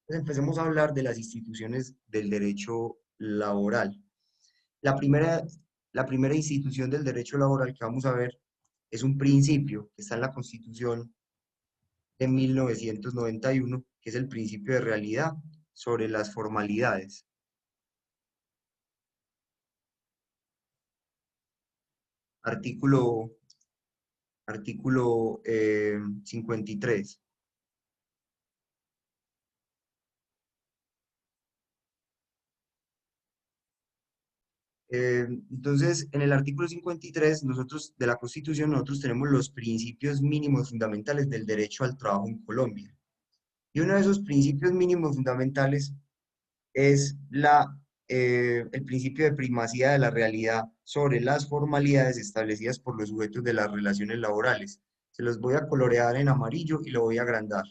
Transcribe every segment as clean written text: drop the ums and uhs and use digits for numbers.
Pues empecemos a hablar de las instituciones del derecho laboral. La primera, la primera institución del derecho laboral que vamos a ver es un principio que está en la Constitución de 1991, que es el principio de realidad sobre las formalidades. Artículo, artículo 53. Entonces, en el artículo 53, nosotros, de la Constitución, nosotros tenemos los principios mínimos fundamentales del derecho al trabajo en Colombia. Y uno de esos principios mínimos fundamentales es el principio de primacía de la realidad sobre las formalidades establecidas por los sujetos de las relaciones laborales. Se los voy a colorear en amarillo y lo voy a agrandar.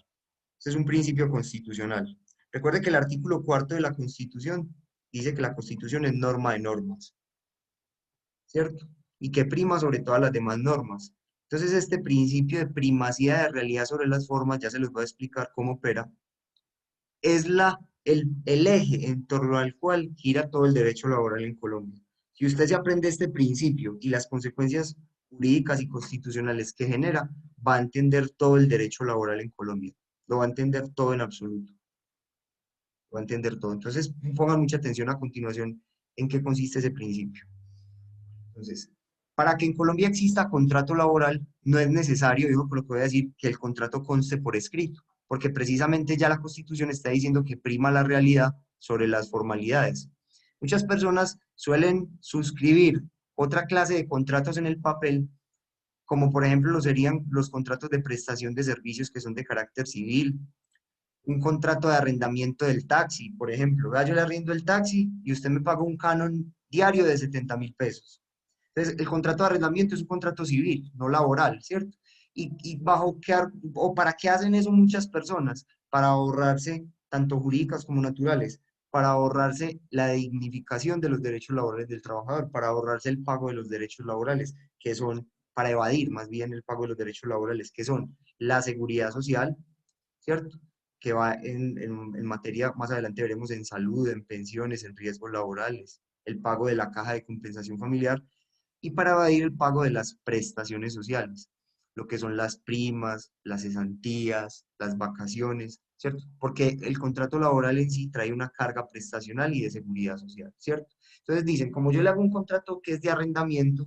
Este es un principio constitucional. Recuerde que el artículo cuarto de la Constitución dice que la Constitución es norma de normas, ¿cierto? Y que prima sobre todas las demás normas. Entonces, este principio de primacía de realidad sobre las formas, ya se los voy a explicar cómo opera, es el eje en torno al cual gira todo el derecho laboral en Colombia. Si usted se aprende este principio y las consecuencias jurídicas y constitucionales que genera, va a entender todo el derecho laboral en Colombia. Lo va a entender todo en absoluto. Lo va a entender todo. Entonces, pongan mucha atención a continuación en qué consiste ese principio. Entonces, para que en Colombia exista contrato laboral, no es necesario, digo por lo que voy a decir, que el contrato conste por escrito, porque precisamente ya la Constitución está diciendo que prima la realidad sobre las formalidades. Muchas personas suelen suscribir otra clase de contratos en el papel, como por ejemplo lo serían los contratos de prestación de servicios que son de carácter civil, un contrato de arrendamiento del taxi, por ejemplo. Vea, yo le arriendo el taxi y usted me paga un canon diario de 70.000 pesos. Entonces, el contrato de arrendamiento es un contrato civil, no laboral, ¿cierto? Y bajo qué, o para qué hacen eso muchas personas, para ahorrarse, tanto jurídicas como naturales, para ahorrarse la dignificación de los derechos laborales del trabajador, para ahorrarse el pago de los derechos laborales, que son, para evadir más bien el pago de los derechos laborales, que son la seguridad social, ¿cierto? Que va en materia, más adelante veremos en salud, en pensiones, en riesgos laborales, el pago de la caja de compensación familiar y para evadir el pago de las prestaciones sociales, lo que son las primas, las cesantías, las vacaciones, ¿cierto? Porque el contrato laboral en sí trae una carga prestacional y de seguridad social, ¿cierto? Entonces dicen, como yo le hago un contrato que es de arrendamiento,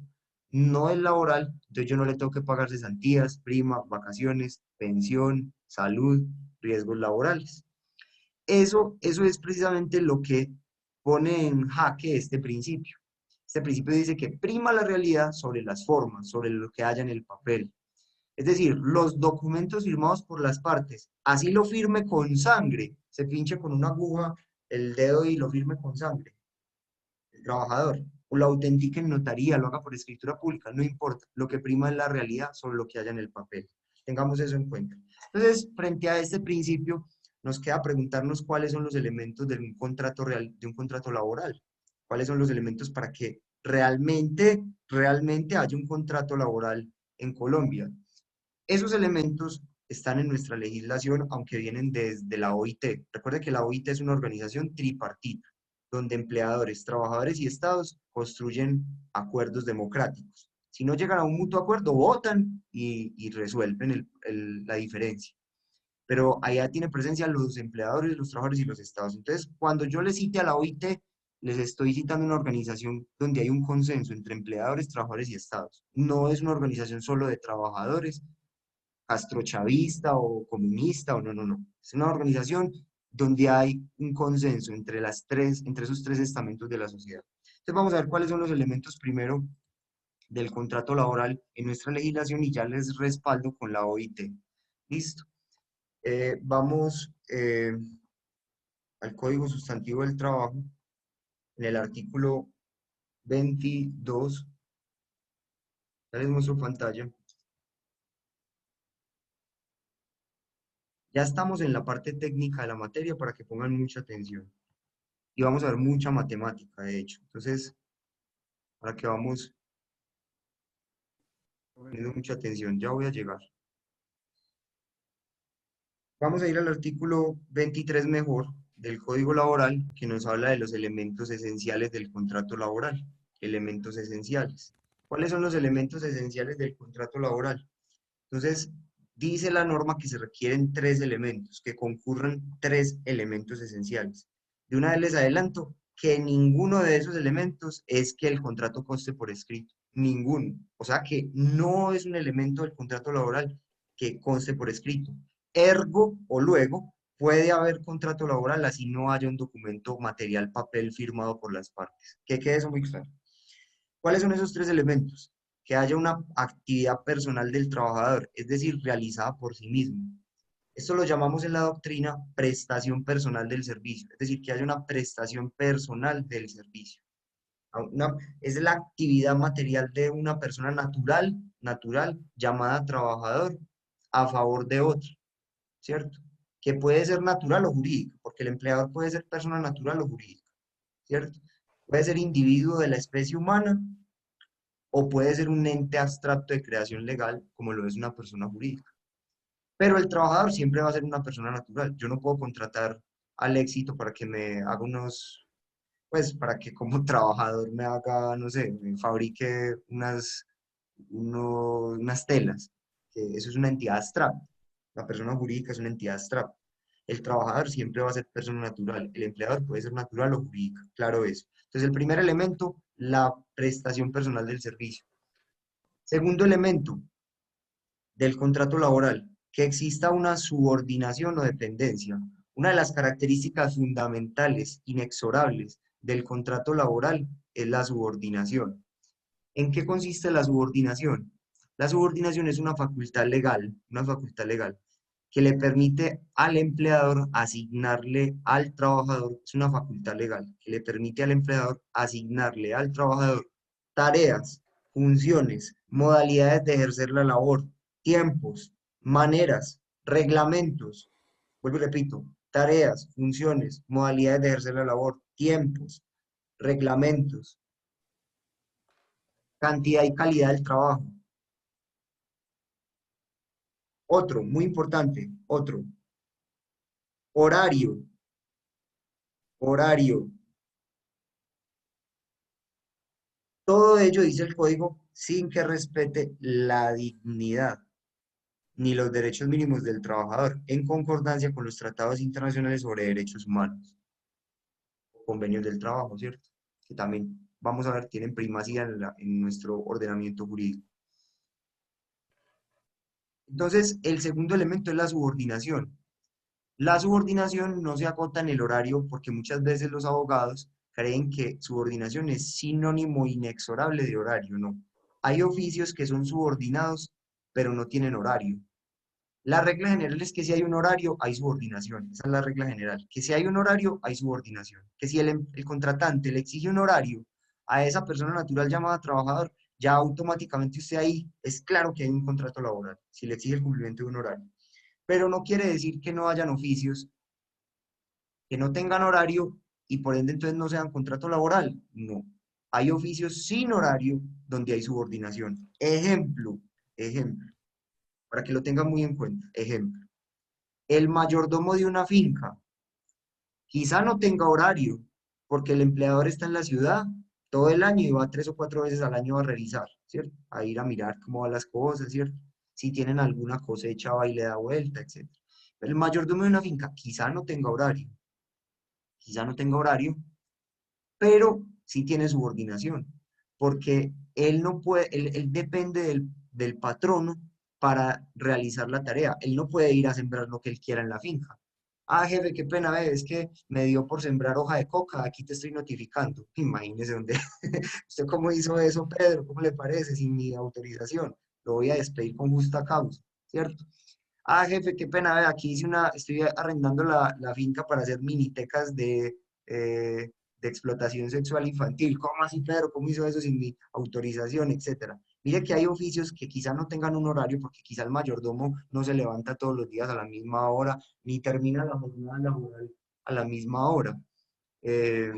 no es laboral, entonces yo no le tengo que pagar cesantías, prima, vacaciones, pensión, salud, riesgos laborales. Eso es precisamente lo que pone en jaque este principio. Este principio dice que prima la realidad sobre las formas, sobre lo que haya en el papel. Es decir, los documentos firmados por las partes, así lo firme con sangre, se pinche con una aguja el dedo y lo firme con sangre, el trabajador, o lo autentique en notaría, lo haga por escritura pública, no importa, lo que prima es la realidad sobre lo que haya en el papel. Tengamos eso en cuenta. Entonces, frente a este principio, nos queda preguntarnos cuáles son los elementos de un contrato real, de un contrato laboral, cuáles son los elementos para que realmente haya un contrato laboral en Colombia. Esos elementos están en nuestra legislación, aunque vienen desde la OIT. Recuerde que la OIT es una organización tripartita, donde empleadores, trabajadores y estados construyen acuerdos democráticos. Si no llegan a un mutuo acuerdo, votan y resuelven la diferencia. Pero allá tiene presencia los empleadores, los trabajadores y los estados. Entonces, cuando yo les cite a la OIT, les estoy citando una organización donde hay un consenso entre empleadores, trabajadores y estados. No es una organización solo de trabajadores, castrochavista o comunista, o no, no, no. Es una organización donde hay un consenso entre esos tres estamentos de la sociedad. Entonces vamos a ver cuáles son los elementos primero del contrato laboral en nuestra legislación y ya les respaldo con la OIT. Listo. Vamos al Código Sustantivo del Trabajo, en el artículo 22. Ya les muestro pantalla. Ya estamos en la parte técnica de la materia para que pongan mucha atención. Y vamos a ver mucha matemática, de hecho. Entonces, para que vamos poniendo mucha atención, ya voy a llegar. Vamos a ir al artículo 23 mejor del Código Laboral, que nos habla de los elementos esenciales del contrato laboral. Elementos esenciales. ¿Cuáles son los elementos esenciales del contrato laboral? Entonces, dice la norma que se requieren tres elementos, que concurran tres elementos esenciales. De una vez les adelanto que ninguno de esos elementos es que el contrato conste por escrito. Ninguno. O sea que no es un elemento del contrato laboral que conste por escrito. Ergo o luego puede haber contrato laboral así no haya un documento material, papel firmado por las partes. Que quede eso muy claro. ¿Cuáles son esos tres elementos? Que haya una actividad personal del trabajador, es decir, realizada por sí mismo. Esto lo llamamos en la doctrina prestación personal del servicio, es decir, que haya una prestación personal del servicio. Es la actividad material de una persona natural, llamada trabajador, a favor de otro, ¿cierto? Que puede ser natural o jurídica, porque el empleador puede ser persona natural o jurídica, ¿cierto? Puede ser individuo de la especie humana o puede ser un ente abstracto de creación legal, como lo es una persona jurídica. Pero el trabajador siempre va a ser una persona natural. Yo no puedo contratar al Éxito para que me haga pues para que como trabajador me haga, no sé, me fabrique unas telas. Que eso es una entidad abstracta. La persona jurídica es una entidad abstracta. El trabajador siempre va a ser persona natural. El empleador puede ser natural o jurídica. Claro eso. Entonces, el primer elemento, la prestación personal del servicio. Segundo elemento del contrato laboral, que exista una subordinación o dependencia. Una de las características fundamentales, inexorables del contrato laboral es la subordinación. ¿En qué consiste la subordinación? La subordinación es una facultad legal que le permite al empleador asignarle al trabajador, es una facultad legal que le permite al empleador asignarle al trabajador tareas, funciones, modalidades de ejercer la labor, tiempos, maneras, reglamentos. Vuelvo y repito, tareas, funciones, modalidades de ejercer la labor, tiempos, reglamentos, cantidad y calidad del trabajo. Otro, muy importante, otro, horario, horario. Todo ello dice el código sin que respete la dignidad ni los derechos mínimos del trabajador, en concordancia con los tratados internacionales sobre derechos humanos, convenios del trabajo, ¿cierto? Que también, vamos a ver, tienen primacía en nuestro ordenamiento jurídico. Entonces, el segundo elemento es la subordinación. La subordinación no se acota en el horario porque muchas veces los abogados creen que subordinación es sinónimo inexorable de horario, no. Hay oficios que son subordinados, pero no tienen horario. La regla general es que si hay un horario, hay subordinación. Esa es la regla general. Que si hay un horario, hay subordinación. Que si el contratante le exige un horario a esa persona natural llamada trabajador, ya automáticamente usted ahí es claro que hay un contrato laboral, si le exige el cumplimiento de un horario. Pero no quiere decir que no hayan oficios que no tengan horario y por ende entonces no sean contrato laboral. No. Hay oficios sin horario donde hay subordinación. Ejemplo, para que lo tengan muy en cuenta. Ejemplo, el mayordomo de una finca quizá no tenga horario porque el empleador está en la ciudad todo el año y va 3 o 4 veces al año a revisar, ¿cierto? A ir a mirar cómo van las cosas, ¿cierto? Si tienen alguna cosecha va y le da vuelta, etc. El mayordomo de una finca quizá no tenga horario, pero sí tiene subordinación, porque él no puede, él depende del patrono para realizar la tarea. Él no puede ir a sembrar lo que él quiera en la finca. Ah, jefe, qué pena, ve, es que me dio por sembrar hoja de coca, aquí te estoy notificando. Imagínese dónde. ¿Usted cómo hizo eso, Pedro? ¿Cómo le parece? Sin mi autorización. Lo voy a despedir con justa causa, ¿cierto? Ah, jefe, qué pena, ve, aquí estoy arrendando la finca para hacer minitecas de explotación sexual infantil. ¿Cómo así, Pedro? ¿Cómo hizo eso sin mi autorización, etcétera? Mire que hay oficios que quizá no tengan un horario porque quizá el mayordomo no se levanta todos los días a la misma hora, ni termina la jornada laboral a la misma hora. Eh,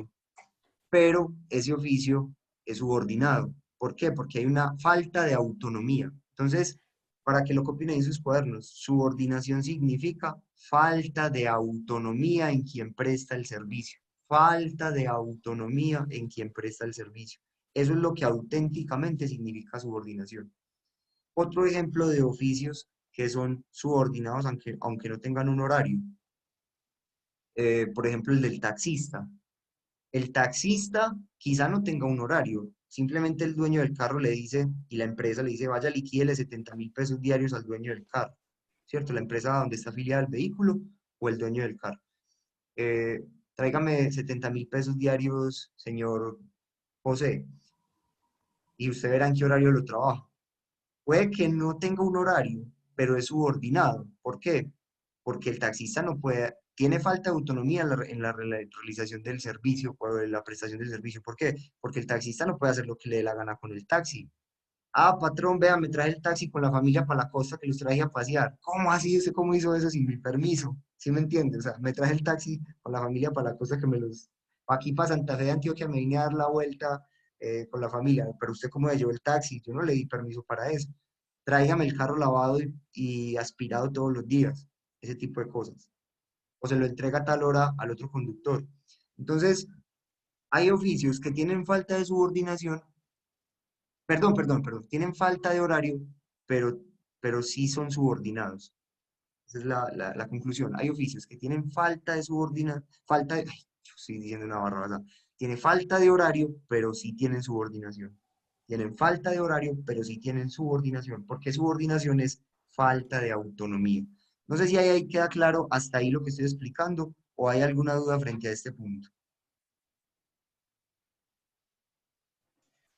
pero ese oficio es subordinado. ¿Por qué? Porque hay una falta de autonomía. Entonces, para que lo copien ahí en sus cuadernos, subordinación significa falta de autonomía en quien presta el servicio. Falta de autonomía en quien presta el servicio. Eso es lo que auténticamente significa subordinación. Otro ejemplo de oficios que son subordinados aunque no tengan un horario. Por ejemplo, el del taxista. El taxista quizá no tenga un horario, simplemente el dueño del carro le dice, y la empresa le dice, vaya, liquídele 70.000 pesos diarios al dueño del carro, ¿cierto? La empresa donde está afiliada el vehículo o el dueño del carro. Eh, Tráigame 70.000 pesos diarios, señor José, y usted verá en qué horario lo trabaja. Puede que no tenga un horario, pero es subordinado. ¿Por qué? Porque el taxista no puede, tiene falta de autonomía en la realización del servicio o en la prestación del servicio. ¿Por qué? Porque el taxista no puede hacer lo que le dé la gana con el taxi. Ah, patrón, vea, me traje el taxi con la familia para la costa que los traje a pasear. ¿Cómo así? ¿Usted cómo hizo eso sin mi permiso? ¿Sí me entiende? O sea, me traje el taxi con la familia para la costa que me los... Aquí para Santa Fe de Antioquia me vine a dar la vuelta con la familia, pero usted cómo le llevó el taxi, yo no le di permiso para eso. Tráigame el carro lavado y aspirado todos los días, ese tipo de cosas. O se lo entrega a tal hora al otro conductor. Entonces, hay oficios que tienen falta de subordinación, perdón, tienen falta de horario, pero, pero sí son subordinados. Esa es la conclusión. Hay oficios que tienen falta de subordinación, ay, yo estoy diciendo una barrabasada. Tiene falta de horario, pero sí tienen subordinación. Tienen falta de horario, pero sí tienen subordinación, porque subordinación es falta de autonomía. No sé si ahí queda claro hasta ahí lo que estoy explicando o hay alguna duda frente a este punto.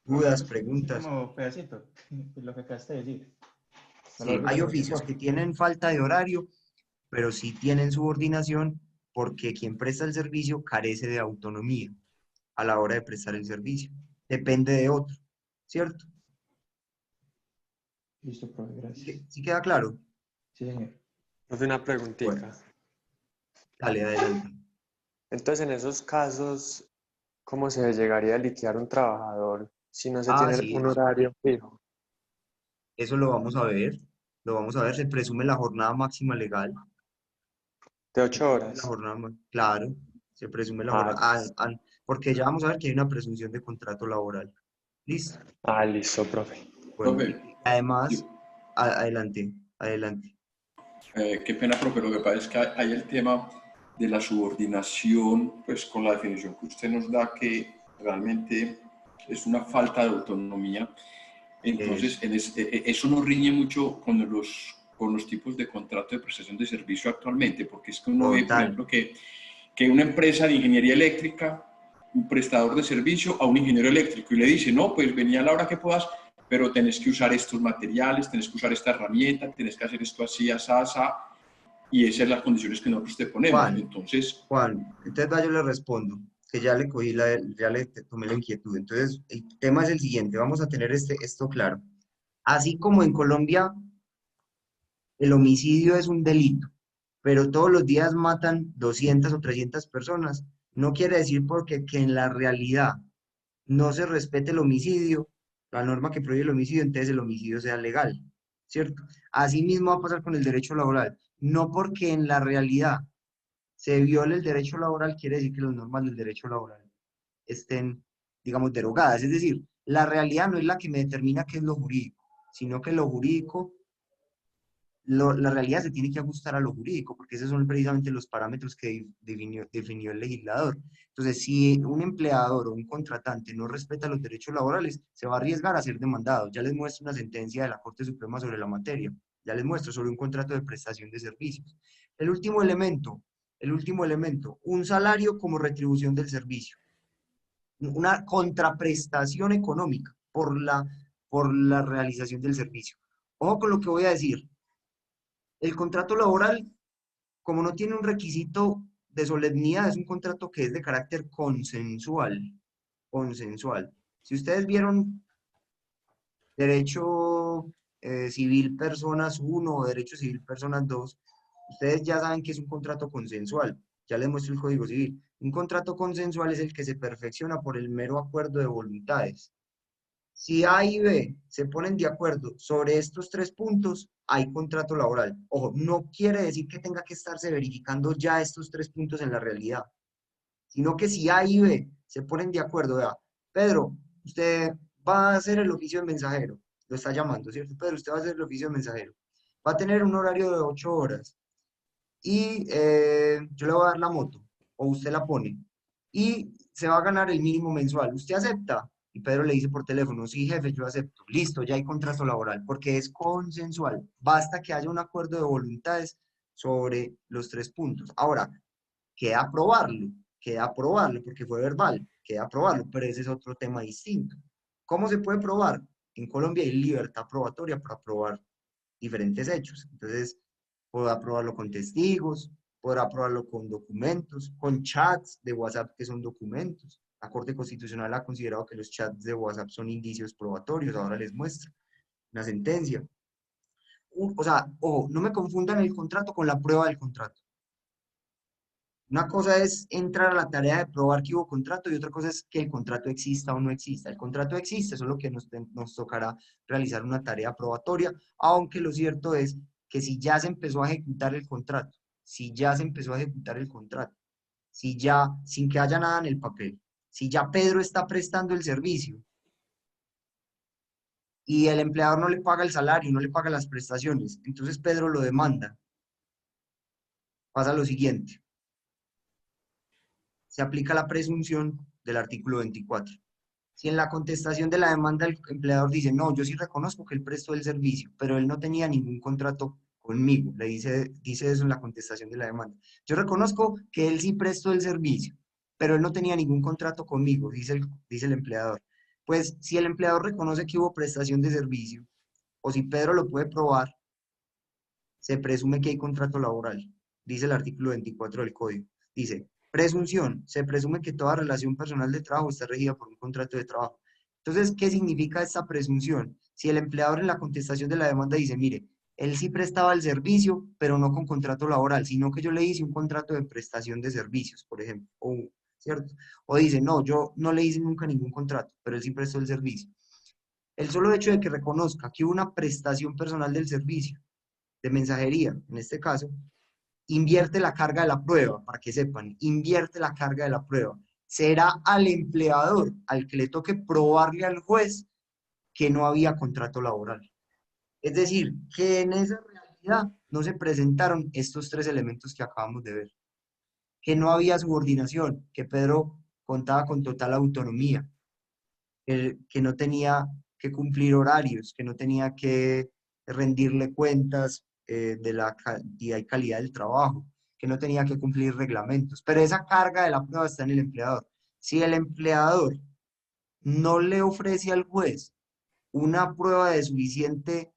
Profe, Dudas, así preguntas. como pedacito, de lo que acabaste de decir. ¿Me lo Sí, vuelves a hay repetir, oficios por que favor? tienen falta de horario, pero sí tienen subordinación porque quien presta el servicio carece de autonomía a la hora de prestar el servicio. Depende de otro, ¿cierto? Listo, profe, gracias. ¿Sí queda claro? Sí, señor. Hace una Bueno, preguntita. dale, adelante. Entonces, en esos casos, ¿cómo se llegaría a liquidar un trabajador si no se Ah, tiene sí, un horario fijo? eso lo vamos a ver. Lo vamos a ver, se presume la jornada máxima legal. De Se ocho presume la horas. jornada, claro, se presume la Ah, jornada, listo. porque ya vamos a ver que hay una presunción de contrato laboral. ¿Listo? Ah, listo, profe. Bueno, Profe, y además, yo- adelante, adelante. qué pena, profe, lo que pasa es que hay el tema de la subordinación, pues con la definición que usted nos da, que realmente es una falta de autonomía. Eso. Entonces, eso nos riñe mucho con los tipos de contrato de prestación de servicio actualmente, porque es que uno ve, por Total. ejemplo, que una empresa de ingeniería eléctrica, un prestador de servicio a un ingeniero eléctrico y le dice, no, pues venía a la hora que puedas, pero tenés que usar estos materiales, tenés que usar esta herramienta, tenés que hacer esto así, así, así, y esas son las condiciones que nosotros te ponemos. Juan, Entonces, Juan, entonces va, yo le respondo, que ya le cogí ya le tomé la inquietud. Entonces, el tema es el siguiente, vamos a tener esto claro. Así como en Colombia el homicidio es un delito, pero todos los días matan 200 o 300 personas, no quiere decir porque que en la realidad no se respete el homicidio, la norma que prohíbe el homicidio, entonces el homicidio sea legal, ¿cierto? Así mismo va a pasar con el derecho laboral. No porque en la realidad se viole el derecho laboral, quiere decir que las normas del derecho laboral estén, digamos, derogadas. Es decir, la realidad no es la que me determina qué es lo jurídico, sino que lo jurídico, la realidad se tiene que ajustar a lo jurídico, porque esos son precisamente los parámetros que definió el legislador. Entonces, si un empleador o un contratante no respeta los derechos laborales, se va a arriesgar a ser demandado. Ya les muestro una sentencia de la Corte Suprema sobre la materia. Ya les muestro sobre un contrato de prestación de servicios. El último elemento, un salario como retribución del servicio, una contraprestación económica por la realización del servicio. Ojo con lo que voy a decir. El contrato laboral, como no tiene un requisito de solemnidad, es un contrato que es de carácter consensual. Consensual. Si ustedes vieron derecho civil personas uno o derecho civil personas 2, ustedes ya saben que es un contrato consensual. Ya les muestro el Código Civil. Un contrato consensual es el que se perfecciona por el mero acuerdo de voluntades. Si A y B se ponen de acuerdo sobre estos 3 puntos, hay contrato laboral. Ojo, no quiere decir que tenga que estarse verificando ya estos 3 puntos en la realidad, sino que si A y B se ponen de acuerdo, vea, Pedro, usted va a hacer el oficio de mensajero, lo está llamando, ¿cierto? Pedro, usted va a hacer el oficio de mensajero. Va a tener un horario de 8 horas y yo le voy a dar la moto, o usted la pone, y se va a ganar el mínimo mensual. ¿Usted acepta? Y Pedro le dice por teléfono, sí, jefe, yo acepto. Listo, ya hay contrato laboral, porque es consensual. Basta que haya un acuerdo de voluntades sobre los 3 puntos. Ahora, queda aprobarlo, porque fue verbal, queda aprobarlo, pero ese es otro tema distinto. ¿Cómo se puede probar? En Colombia hay libertad probatoria para probar diferentes hechos. Entonces, podrá probarlo con testigos, podrá probarlo con documentos, con chats de WhatsApp que son documentos. La Corte Constitucional ha considerado que los chats de WhatsApp son indicios probatorios, ahora les muestro una sentencia. O sea, ojo, no me confundan el contrato con la prueba del contrato. Una cosa es entrar a la tarea de probar que hubo contrato y otra cosa es que el contrato exista o no exista. El contrato existe, solo que nos tocará realizar una tarea probatoria, aunque lo cierto es que si ya se empezó a ejecutar el contrato, si ya se empezó a ejecutar el contrato, si ya, sin que haya nada en el papel, si ya Pedro está prestando el servicio y el empleador no le paga el salario, no le paga las prestaciones, entonces Pedro lo demanda, pasa lo siguiente. Se aplica la presunción del artículo 24. Si en la contestación de la demanda el empleador dice, no, yo sí reconozco que él prestó el servicio, pero él no tenía ningún contrato conmigo, dice eso en la contestación de la demanda. Yo reconozco que él sí prestó el servicio, pero él no tenía ningún contrato conmigo, dice el empleador. Pues si el empleador reconoce que hubo prestación de servicio, o si Pedro lo puede probar, se presume que hay contrato laboral, dice el artículo 24 del Código. Dice, presunción, se presume que toda relación personal de trabajo está regida por un contrato de trabajo. Entonces, ¿qué significa esta presunción? Si el empleador en la contestación de la demanda dice, mire, él sí prestaba el servicio, pero no con contrato laboral, sino que yo le hice un contrato de prestación de servicios, por ejemplo, ¿cierto? O dice, no, yo no le hice nunca ningún contrato, pero él sí prestó el servicio. El solo hecho de que reconozca que hubo una prestación personal del servicio, de mensajería, en este caso, invierte la carga de la prueba, para que sepan, invierte la carga de la prueba. Será al empleador al que le toque probarle al juez que no había contrato laboral. Es decir, que en esa realidad no se presentaron estos 3 elementos que acabamos de ver. Que no había subordinación, que Pedro contaba con total autonomía, que no tenía que cumplir horarios, que no tenía que rendirle cuentas de la cantidad y calidad del trabajo, que no tenía que cumplir reglamentos. Pero esa carga de la prueba está en el empleador. Si el empleador no le ofrece al juez una prueba de suficiente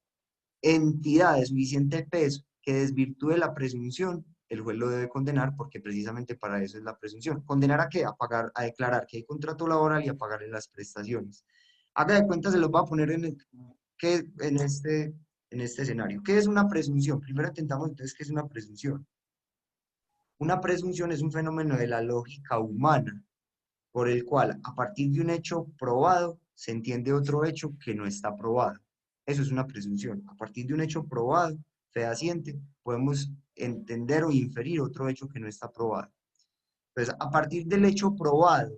entidad, de suficiente peso, que desvirtúe la presunción, el juez lo debe condenar porque precisamente para eso es la presunción. ¿Condenar a qué? A declarar que hay contrato laboral y a pagarle las prestaciones. Haga de cuenta, se los va a poner en este escenario. ¿Qué es una presunción? Primero intentamos entonces qué es una presunción. Una presunción es un fenómeno de la lógica humana, por el cual a partir de un hecho probado se entiende otro hecho que no está probado. Eso es una presunción. A partir de un hecho probado, fehaciente, podemos entender o inferir otro hecho que no está probado. Entonces, a partir del hecho probado,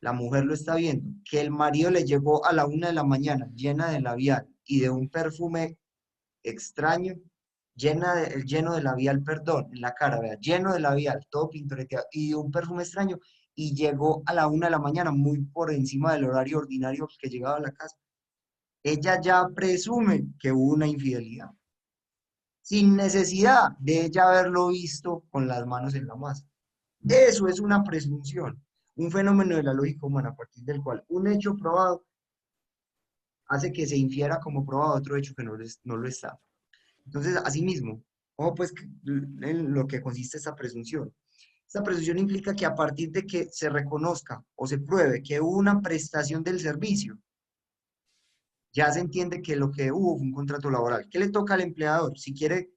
la mujer lo está viendo, que el marido le llegó a la 1 de la mañana llena de labial y de un perfume extraño, lleno de labial, perdón, en la cara, vea, lleno de labial, todo pintoreteado, y de un perfume extraño, y llegó a la 1 de la mañana, muy por encima del horario ordinario que llegaba a la casa. Ella ya presume que hubo una infidelidad, sin necesidad de ella haberlo visto con las manos en la masa. Eso es una presunción, un fenómeno de la lógica humana, a partir del cual un hecho probado hace que se infiera como probado otro hecho que no lo está. Entonces, asimismo, ojo pues en lo que consiste esta presunción. Esta presunción implica que a partir de que se reconozca o se pruebe que hubo una prestación del servicio, ya se entiende que lo que hubo fue un contrato laboral. ¿Qué le toca al empleador? Si quiere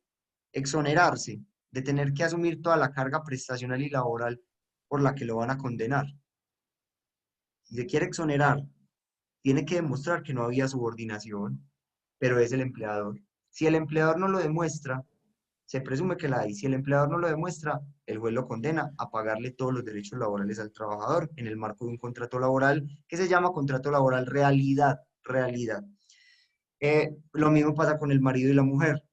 exonerarse de tener que asumir toda la carga prestacional y laboral por la que lo van a condenar. Si se quiere exonerar tiene que demostrar que no había subordinación, pero es el empleador. Si el empleador no lo demuestra, se presume que la hay. Si el empleador no lo demuestra, el juez lo condena a pagarle todos los derechos laborales al trabajador en el marco de un contrato laboral que se llama contrato laboral realidad. Realidad. Lo mismo pasa con el marido y la mujer.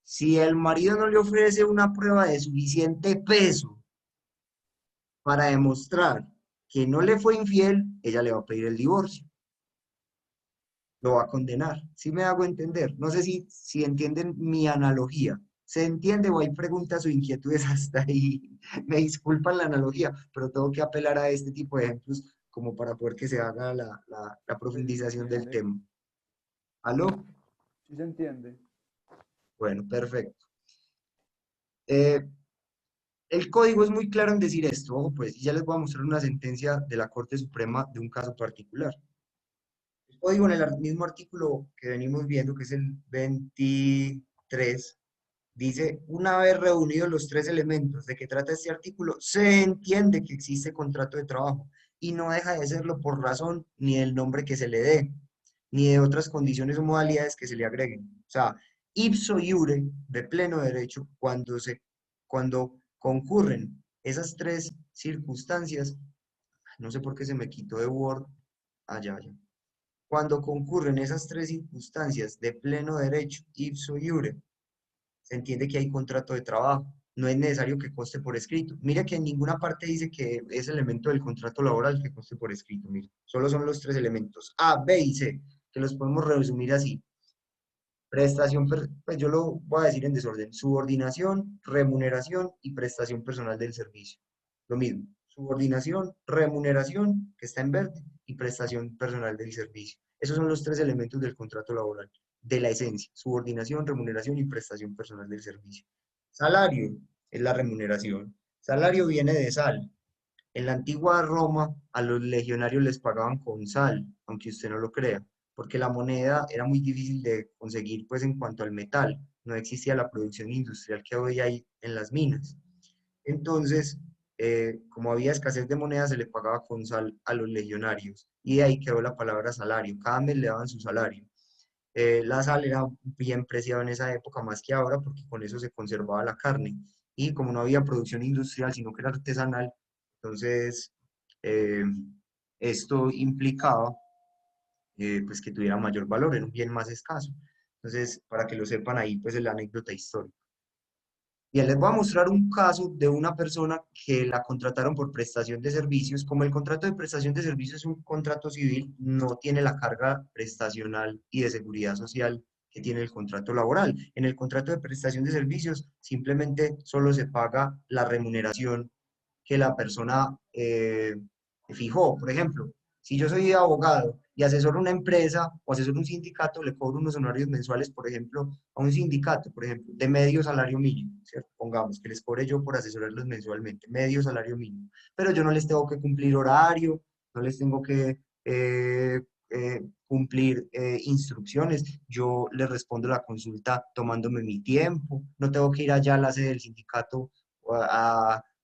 Si el marido no le ofrece una prueba de suficiente peso para demostrar que no le fue infiel, ella le va a pedir el divorcio. Lo va a condenar. ¿Sí me hago entender? No sé si entienden mi analogía. ¿Se entiende o hay preguntas o inquietudes hasta ahí? Me disculpan la analogía, pero tengo que apelar a este tipo de ejemplos como para poder que se haga la Pues, profundización del entiende. tema. ¿Aló? Sí se entiende. Bueno, perfecto. El código es muy claro en decir esto. Ojo, pues, y ya les voy a mostrar una sentencia de la Corte Suprema de un caso particular. El código en el mismo artículo que venimos viendo, que es el 23, dice, una vez reunidos los tres elementos de que trata este artículo, se entiende que existe contrato de trabajo y no deja de serlo por razón ni del nombre que se le dé, ni de otras condiciones o modalidades que se le agreguen. O sea, ipso iure, de pleno derecho, cuando concurren esas tres circunstancias, no sé por qué se me quitó de Word, allá, allá. Cuando concurren esas tres circunstancias de pleno derecho, ipso iure, se entiende que hay contrato de trabajo. No es necesario que conste por escrito. Mira que en ninguna parte dice que es elemento del contrato laboral que conste por escrito. Mira, solo son los tres elementos, A, B y C, que los podemos resumir así. Prestación, pues yo lo voy a decir en desorden. Subordinación, remuneración y prestación personal del servicio. Lo mismo. Subordinación, remuneración, que está en verde, y prestación personal del servicio. Esos son los tres elementos del contrato laboral, de la esencia. Subordinación, remuneración y prestación personal del servicio. Salario es la remuneración. Salario viene de sal. En la antigua Roma a los legionarios les pagaban con sal, aunque usted no lo crea, porque la moneda era muy difícil de conseguir pues en cuanto al metal, no existía la producción industrial que hoy hay en las minas. Entonces, como había escasez de moneda, se le pagaba con sal a los legionarios y de ahí quedó la palabra salario, cada mes le daban su salario. La sal era bien preciada en esa época más que ahora porque con eso se conservaba la carne y como no había producción industrial sino que era artesanal, entonces eh, esto implicaba pues que tuviera mayor valor, era un bien más escaso. Entonces, para que lo sepan ahí, pues es la anécdota histórica. Bien, les voy a mostrar un caso de una persona que la contrataron por prestación de servicios. Como el contrato de prestación de servicios es un contrato civil, no tiene la carga prestacional y de seguridad social que tiene el contrato laboral. En el contrato de prestación de servicios simplemente solo se paga la remuneración que la persona fijó. Por ejemplo, si yo soy abogado y asesoro una empresa o asesoro un sindicato, le cobro unos honorarios mensuales, por ejemplo, a un sindicato, por ejemplo, de medio salario mínimo, ¿cierto? Pongamos que les cobre yo por asesorarlos mensualmente, medio salario mínimo. Pero yo no les tengo que cumplir horario, no les tengo que cumplir instrucciones, yo les respondo la consulta tomándome mi tiempo, no tengo que ir allá a la sede del sindicato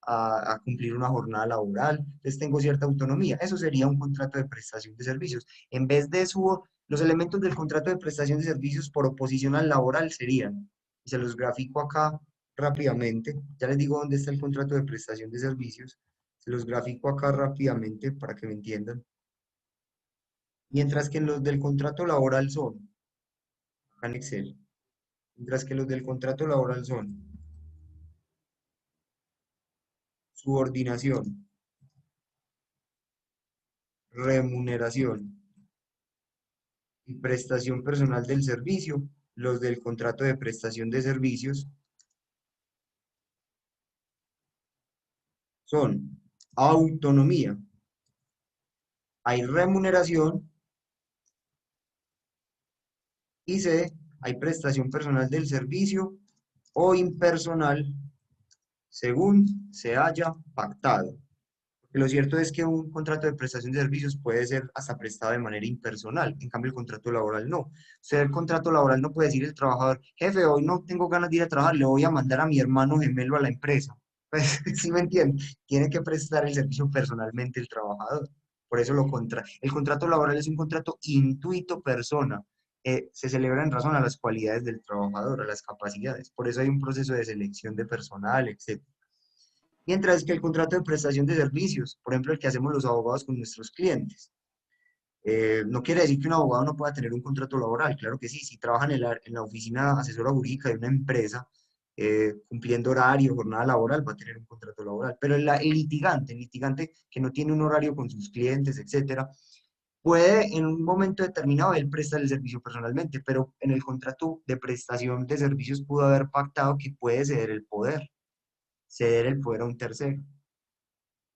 a cumplir una jornada laboral, entonces tengo cierta autonomía. Eso sería un contrato de prestación de servicios. En vez de eso, los elementos del contrato de prestación de servicios por oposición al laboral serían, y se los grafico acá rápidamente, ya les digo dónde está el contrato de prestación de servicios, se los grafico acá rápidamente para que me entiendan. Mientras que los del contrato laboral son, acá en Excel, mientras que los del contrato laboral son subordinación, remuneración y prestación personal del servicio, los del contrato de prestación de servicios son autonomía, hay remuneración y C, hay prestación personal del servicio o impersonal según se haya pactado. Lo cierto es que un contrato de prestación de servicios puede ser hasta prestado de manera impersonal, en cambio el contrato laboral no. O sea, el contrato laboral no puede decir el trabajador, jefe, hoy no tengo ganas de ir a trabajar, le voy a mandar a mi hermano gemelo a la empresa. Pues, ¿sí me entienden? Tiene que prestar el servicio personalmente el trabajador. Por eso el contrato laboral es un contrato intuito persona. Se celebra en razón a las cualidades del trabajador, a las capacidades. Por eso hay un proceso de selección de personal, etc. Mientras que el contrato de prestación de servicios, por ejemplo, el que hacemos los abogados con nuestros clientes, no quiere decir que un abogado no pueda tener un contrato laboral, claro que sí, si trabaja en la oficina asesora jurídica de una empresa, cumpliendo horario, jornada laboral, va a tener un contrato laboral, pero el litigante que no tiene un horario con sus clientes, etcétera, puede en un momento determinado él prestar el servicio personalmente, pero en el contrato de prestación de servicios pudo haber pactado que puede ceder el poder a un tercero.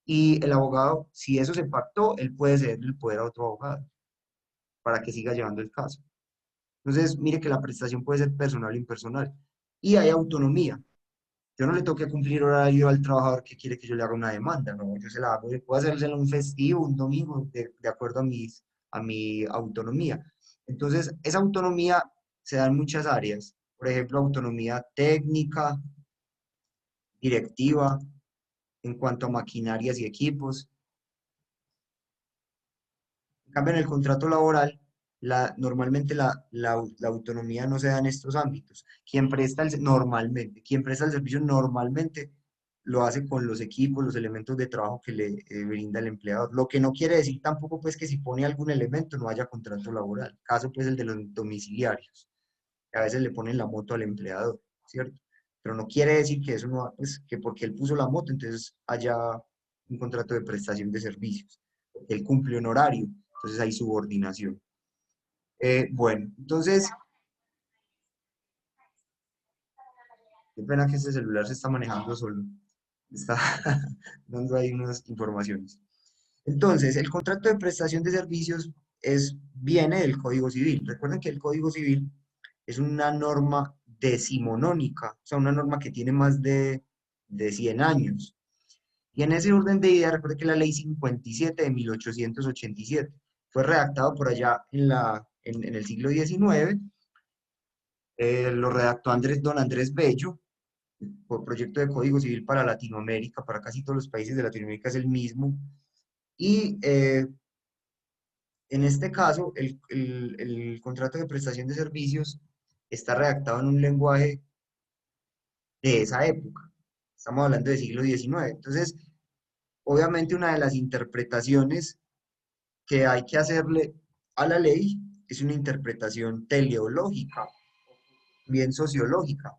Y el abogado, si eso se pactó, él puede ceder el poder a otro abogado para que siga llevando el caso. Entonces, mire que la prestación puede ser personal o impersonal. Y hay autonomía. Yo no le tengo que cumplir horario al trabajador que quiere que yo le haga una demanda, no, yo se la hago, yo puedo hacérsela un festivo, un domingo, de acuerdo a mi autonomía. Entonces, esa autonomía se da en muchas áreas. Por ejemplo, autonomía técnica, directiva, en cuanto a maquinarias y equipos. En cambio, en el contrato laboral, normalmente la autonomía no se da en estos ámbitos. Quien presta el servicio normalmente lo hace con los equipos, los elementos de trabajo que le brinda el empleador. Lo que no quiere decir tampoco pues que si pone algún elemento no haya contrato laboral. Caso pues el de los domiciliarios, que a veces le ponen la moto al empleador, ¿cierto? Pero no quiere decir que eso no, pues que porque él puso la moto, entonces haya un contrato de prestación de servicios. Él cumple un horario, entonces hay subordinación. Bueno, entonces, qué pena que este celular se está manejando solo. Está dando ahí unas informaciones. Entonces, el contrato de prestación de servicios viene del Código Civil. Recuerden que el Código Civil es una norma decimonónica, o sea, una norma que tiene más de 100 años. Y en ese orden de ideas, recuerden que la Ley 57 de 1887 fue redactado por allá en el siglo XIX, lo redactó don Andrés Bello, por proyecto de Código Civil para Latinoamérica, para casi todos los países de Latinoamérica es el mismo. Y en este caso, el contrato de prestación de servicios está redactado en un lenguaje de esa época. Estamos hablando del siglo XIX. Entonces, obviamente una de las interpretaciones que hay que hacerle a la ley es una interpretación teleológica, bien sociológica.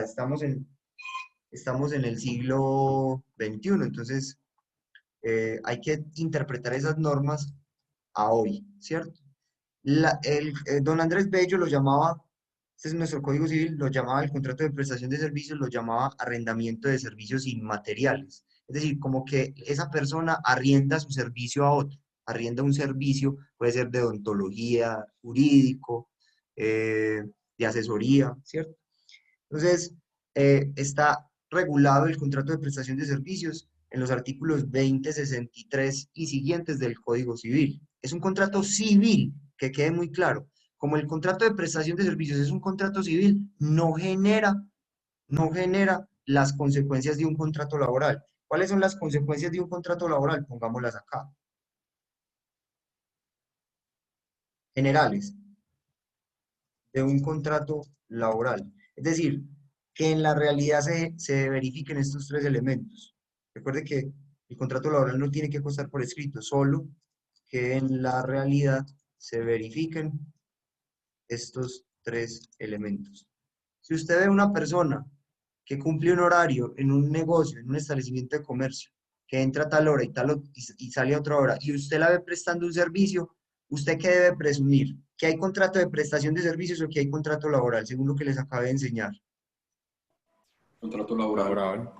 Estamos en el siglo XXI, entonces hay que interpretar esas normas a hoy, ¿cierto? Don Andrés Bello lo llamaba, este es nuestro Código Civil, lo llamaba el contrato de prestación de servicios, lo llamaba arrendamiento de servicios inmateriales. Es decir, como que esa persona arrienda su servicio a otro, arrienda un servicio, puede ser de odontología, jurídico, de asesoría, ¿cierto? Entonces, está regulado el contrato de prestación de servicios en los artículos 20, 63 y siguientes del Código Civil. Es un contrato civil, que quede muy claro. Como el contrato de prestación de servicios es un contrato civil, no genera las consecuencias de un contrato laboral. ¿Cuáles son las consecuencias de un contrato laboral? Pongámoslas acá. Generales de un contrato laboral. Es decir, que en la realidad se verifiquen estos tres elementos. Recuerde que el contrato laboral no tiene que constar por escrito, solo que en la realidad se verifiquen estos tres elementos. Si usted ve una persona que cumple un horario en un negocio, en un establecimiento de comercio, que entra a tal hora y sale a otra hora, y usted la ve prestando un servicio, ¿usted qué debe presumir? ¿Que hay contrato de prestación de servicios o que hay contrato laboral, según lo que les acabé de enseñar? Contrato laboral. Laboral.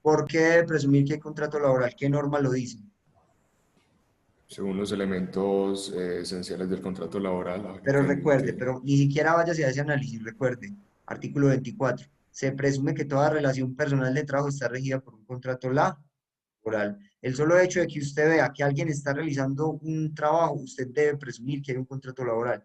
¿Por qué debe presumir que hay contrato laboral? ¿Qué norma lo dice? Según los elementos esenciales del contrato laboral, Pero recuerde, que pero ni siquiera vaya hacia ese análisis, recuerde, artículo 24, se presume que toda relación personal de trabajo está regida por un contrato laboral. El solo hecho de que usted vea que alguien está realizando un trabajo, usted debe presumir que hay un contrato laboral.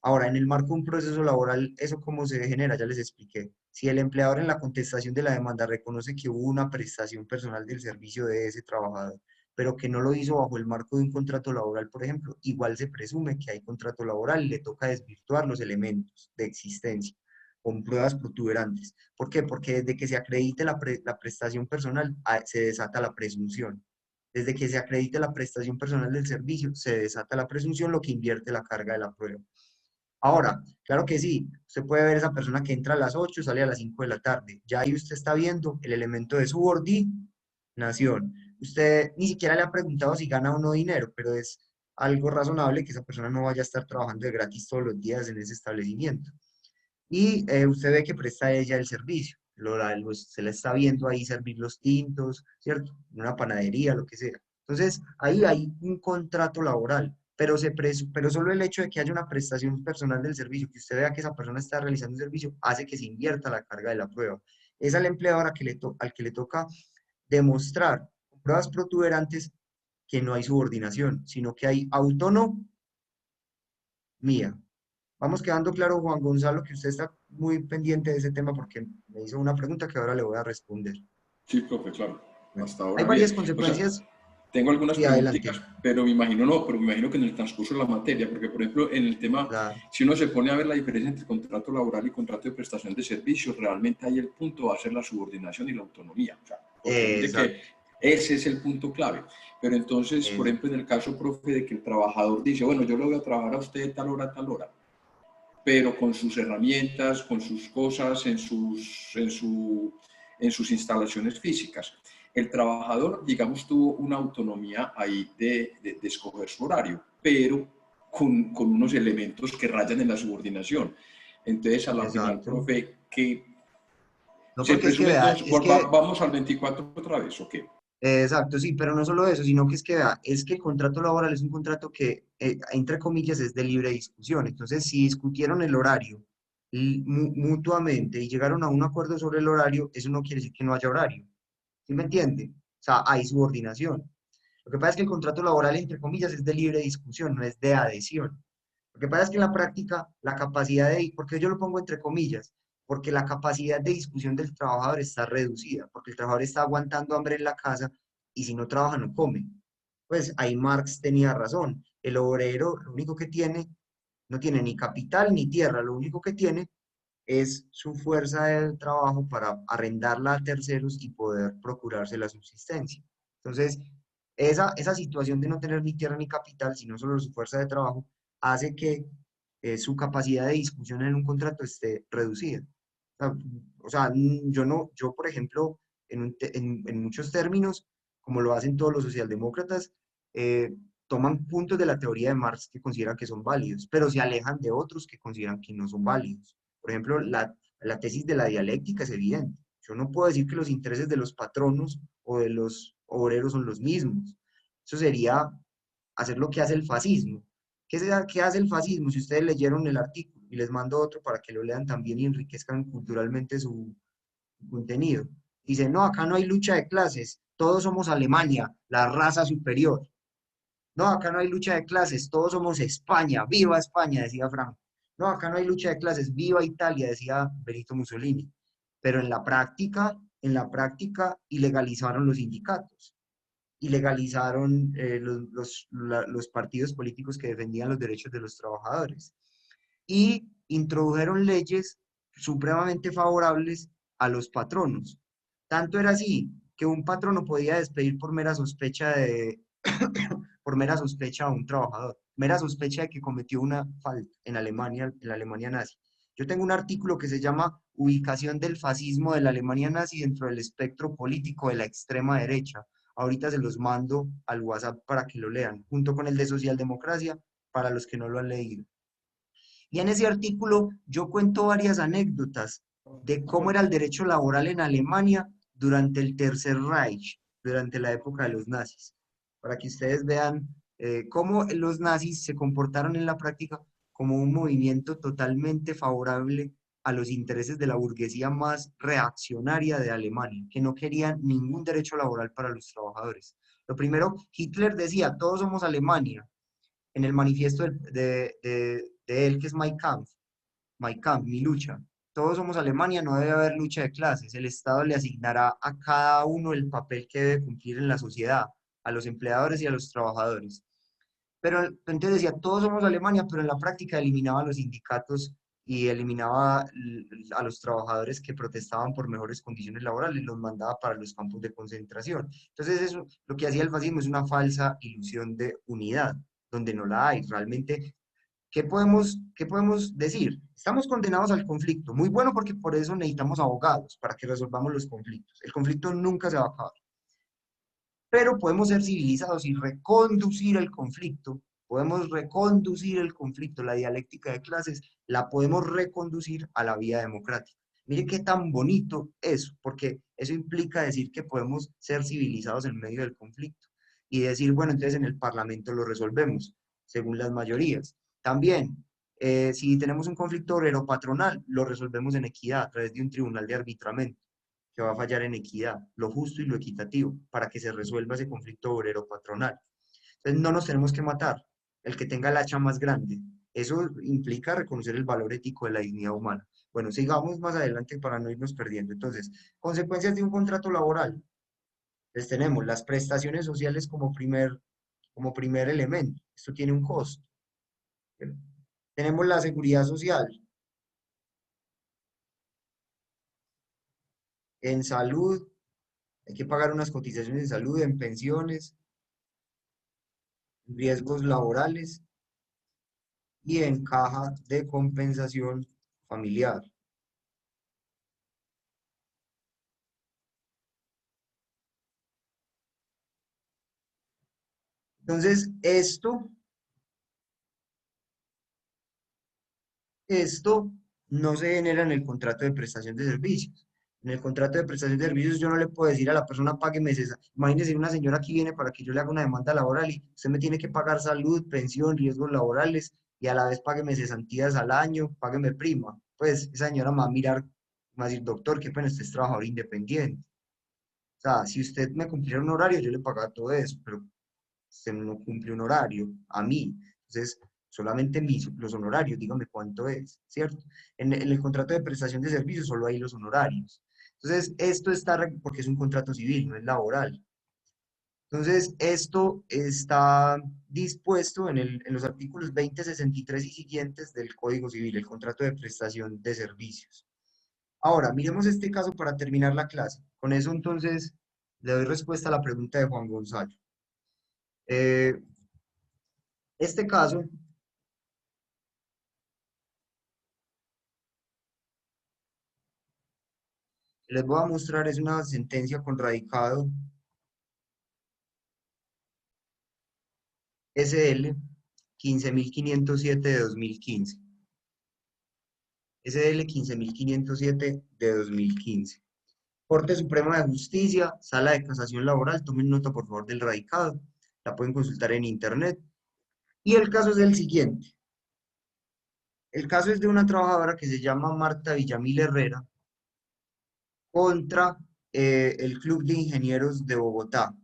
Ahora, en el marco de un proceso laboral, ¿eso cómo se genera? Ya les expliqué. Si el empleador en la contestación de la demanda reconoce que hubo una prestación personal del servicio de ese trabajador, pero que no lo hizo bajo el marco de un contrato laboral, por ejemplo, igual se presume que hay contrato laboral y le toca desvirtuar los elementos de existencia con pruebas protuberantes. ¿Por qué? Porque desde que se acredite la prestación personal, se desata la presunción. Desde que se acredite la prestación personal del servicio, se desata la presunción, lo que invierte la carga de la prueba. Ahora, claro que sí, usted puede ver esa persona que entra a las 8, sale a las 5 de la tarde. Ya ahí usted está viendo el elemento de subordinación. Usted ni siquiera le ha preguntado si gana o no dinero, pero es algo razonable que esa persona no vaya a estar trabajando de gratis todos los días en ese establecimiento. Y usted ve que presta ella el servicio. Se la está viendo ahí servir los tintos, ¿cierto? En una panadería, lo que sea. Entonces, ahí hay un contrato laboral, pero solo el hecho de que haya una prestación personal del servicio, que usted vea que esa persona está realizando un servicio, hace que se invierta la carga de la prueba. Es al empleador al que le toca demostrar con pruebas protuberantes que no hay subordinación, sino que hay autonomía. Vamos quedando claro, Juan Gonzalo, que usted está muy pendiente de ese tema porque me hizo una pregunta que ahora le voy a responder. Sí, profe, claro. Bueno, Hasta hay ahora varias bien. O sea, consecuencias tengo algunas y adelante. preguntitas, pero me imagino no, pero me imagino que en el transcurso de la materia, porque por ejemplo en el tema, Claro, si uno se pone a ver la diferencia entre contrato laboral y contrato de prestación de servicios, realmente ahí el punto va a ser la subordinación y la autonomía, o sea, porque mire que exacto, ese es el punto clave. Pero entonces, por ejemplo, en el caso, profe, de que el trabajador dice, bueno, yo le voy a trabajar a usted de tal hora, pero con sus herramientas, con sus cosas, en sus instalaciones físicas. El trabajador, digamos, tuvo una autonomía ahí de escoger su horario, pero con unos elementos que rayan en la subordinación. Entonces, a la final, exacto. profe, que No se porque es que presume vea, entonces, es que vamos al 24 otra vez, ¿o qué? exacto, sí, pero no solo eso, sino que es que, vea, es que el contrato laboral es un contrato que, entre comillas, es de libre discusión. Entonces, si discutieron el horario mutuamente y llegaron a un acuerdo sobre el horario, eso no quiere decir que no haya horario. ¿Sí me entiende? O sea, hay subordinación. Lo que pasa es que el contrato laboral, entre comillas, es de libre discusión, no es de adhesión. Lo que pasa es que en la práctica, la capacidad de, porque yo lo pongo entre comillas, porque la capacidad de discusión del trabajador está reducida, porque el trabajador está aguantando hambre en la casa y si no trabaja no come. Pues ahí Marx tenía razón. El obrero lo único que tiene, no tiene ni capital ni tierra, lo único que tiene es su fuerza de trabajo para arrendarla a terceros y poder procurarse la subsistencia. Entonces, esa situación de no tener ni tierra ni capital, sino solo su fuerza de trabajo, hace que su capacidad de discusión en un contrato esté reducida. O sea, yo no, yo por ejemplo, en muchos términos, como lo hacen todos los socialdemócratas, toman puntos de la teoría de Marx que consideran que son válidos, pero se alejan de otros que consideran que no son válidos. Por ejemplo, la tesis de la dialéctica es evidente. Yo no puedo decir que los intereses de los patronos o de los obreros son los mismos. Eso sería hacer lo que hace el fascismo. ¿Qué hace el fascismo? Si ustedes leyeron el artículo, y les mando otro para que lo lean también y enriquezcan culturalmente su contenido. Dice, no, acá no hay lucha de clases, todos somos Alemania, la raza superior. No, acá no hay lucha de clases, todos somos España, viva España, decía Franco. No, acá no hay lucha de clases, viva Italia, decía Benito Mussolini. Pero en la práctica, ilegalizaron los sindicatos, ilegalizaron los partidos políticos que defendían los derechos de los trabajadores y introdujeron leyes supremamente favorables a los patronos. Tanto era así que un patrono podía despedir por mera sospecha a un trabajador, mera sospecha de que cometió una falta en la Alemania nazi. Yo tengo un artículo que se llama Ubicación del fascismo de la Alemania nazi dentro del espectro político de la extrema derecha. Ahorita se los mando al WhatsApp para que lo lean, junto con el de socialdemocracia, para los que no lo han leído. Y en ese artículo yo cuento varias anécdotas de cómo era el derecho laboral en Alemania durante el Tercer Reich, durante la época de los nazis, para que ustedes vean cómo los nazis se comportaron en la práctica como un movimiento totalmente favorable a los intereses de la burguesía más reaccionaria de Alemania, que no querían ningún derecho laboral para los trabajadores. Lo primero, Hitler decía, todos somos Alemania, en el manifiesto de él, que es Mein Kampf, mi lucha. Todos somos Alemania, no debe haber lucha de clases. El Estado le asignará a cada uno el papel que debe cumplir en la sociedad. a los empleadores y a los trabajadores. Pero entonces decía, todos somos Alemania, pero en la práctica eliminaba a los sindicatos y eliminaba a los trabajadores que protestaban por mejores condiciones laborales, los mandaba para los campos de concentración. Entonces eso, lo que hacía el fascismo es una falsa ilusión de unidad, donde no la hay. Realmente, qué podemos decir? Estamos condenados al conflicto. Muy bueno porque por eso necesitamos abogados, para que resolvamos los conflictos. El conflicto nunca se va a acabar. Pero podemos ser civilizados y reconducir el conflicto, podemos reconducir el conflicto, la dialéctica de clases, la podemos reconducir a la vía democrática. Mire qué tan bonito eso, porque eso implica decir que podemos ser civilizados en medio del conflicto y decir, bueno, entonces en el Parlamento lo resolvemos, según las mayorías. También, si tenemos un conflicto obrero-patronal, lo resolvemos en equidad, a través de un tribunal de arbitramiento que va a fallar en equidad, lo justo y lo equitativo, para que se resuelva ese conflicto obrero-patronal. Entonces no nos tenemos que matar, el que tenga el hacha más grande. Eso implica reconocer el valor ético de la dignidad humana. Bueno, sigamos más adelante para no irnos perdiendo. Entonces, consecuencias de un contrato laboral. Entonces tenemos las prestaciones sociales como primer elemento. Esto tiene un costo. Tenemos la seguridad social. En salud, hay que pagar unas cotizaciones en salud, en pensiones, riesgos laborales y en caja de compensación familiar. Entonces, esto no se genera en el contrato de prestación de servicios. En el contrato de prestación de servicios yo no le puedo decir a la persona, págueme, imagínese una señora que viene para que yo le haga una demanda laboral y usted me tiene que pagar salud, pensión, riesgos laborales y a la vez págueme cesantías al año, págueme prima. Pues esa señora me va a mirar, me va a decir, doctor, qué pena, usted es trabajador independiente. O sea, si usted me cumpliera un horario, yo le pagaba todo eso, pero usted no cumple un horario a mí. Entonces, solamente los honorarios, dígame cuánto es, ¿cierto? En el contrato de prestación de servicios solo hay los honorarios. Entonces, esto está, porque es un contrato civil, no es laboral. Entonces, esto está dispuesto en los artículos 20, 63 y siguientes del Código Civil, el contrato de prestación de servicios. Ahora, miremos este caso para terminar la clase. Con eso, entonces, le doy respuesta a la pregunta de Juan Gonzalo. Este caso les voy a mostrar es una sentencia con radicado SL 15.507 de 2015. SL 15.507 de 2015. Corte Suprema de Justicia, Sala de Casación Laboral, tomen nota por favor del radicado, la pueden consultar en internet. Y el caso es el siguiente. El caso es de una trabajadora que se llama Marta Villamil Herrera contra el Club de Ingenieros de Bogotá.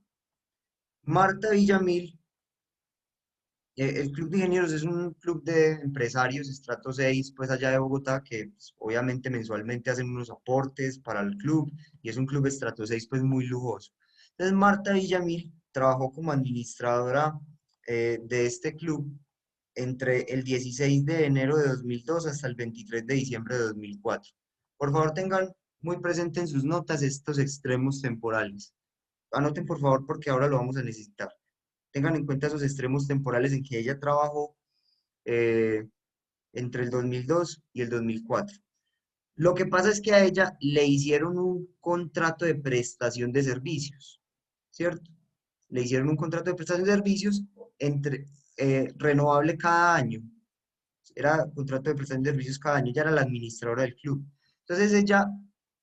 Marta Villamil, el Club de Ingenieros es un club de empresarios, estrato 6, pues allá de Bogotá, que pues, obviamente mensualmente hacen unos aportes para el club, y es un club estrato 6 pues muy lujoso. Entonces Marta Villamil trabajó como administradora de este club entre el 16 de enero de 2002 hasta el 23 de diciembre de 2004. Por favor, tengan muy presente en sus notas estos extremos temporales. Anoten, por favor, porque ahora lo vamos a necesitar. Tengan en cuenta esos extremos temporales en que ella trabajó entre el 2002 y el 2004. Lo que pasa es que a ella le hicieron un contrato de prestación de servicios, ¿cierto? Le hicieron un contrato de prestación de servicios renovable cada año. Era contrato de prestación de servicios cada año, ella era la administradora del club. Entonces ella,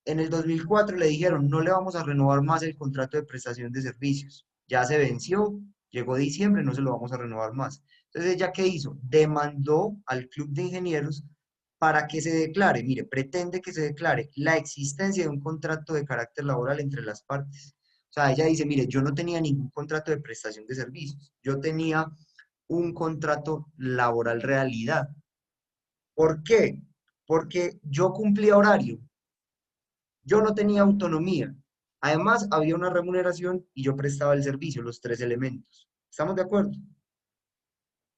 en el 2004 le dijeron, no le vamos a renovar más el contrato de prestación de servicios. Ya se venció, llegó diciembre, no se lo vamos a renovar más. Entonces ella, ¿qué hizo? Demandó al club de ingenieros para que se declare, mire, pretende que se declare la existencia de un contrato de carácter laboral entre las partes. O sea, ella dice, mire, yo no tenía ningún contrato de prestación de servicios, yo tenía un contrato laboral realidad. ¿Por qué? Porque yo cumplía horario, yo no tenía autonomía. Además, había una remuneración y yo prestaba el servicio, los tres elementos. ¿Estamos de acuerdo?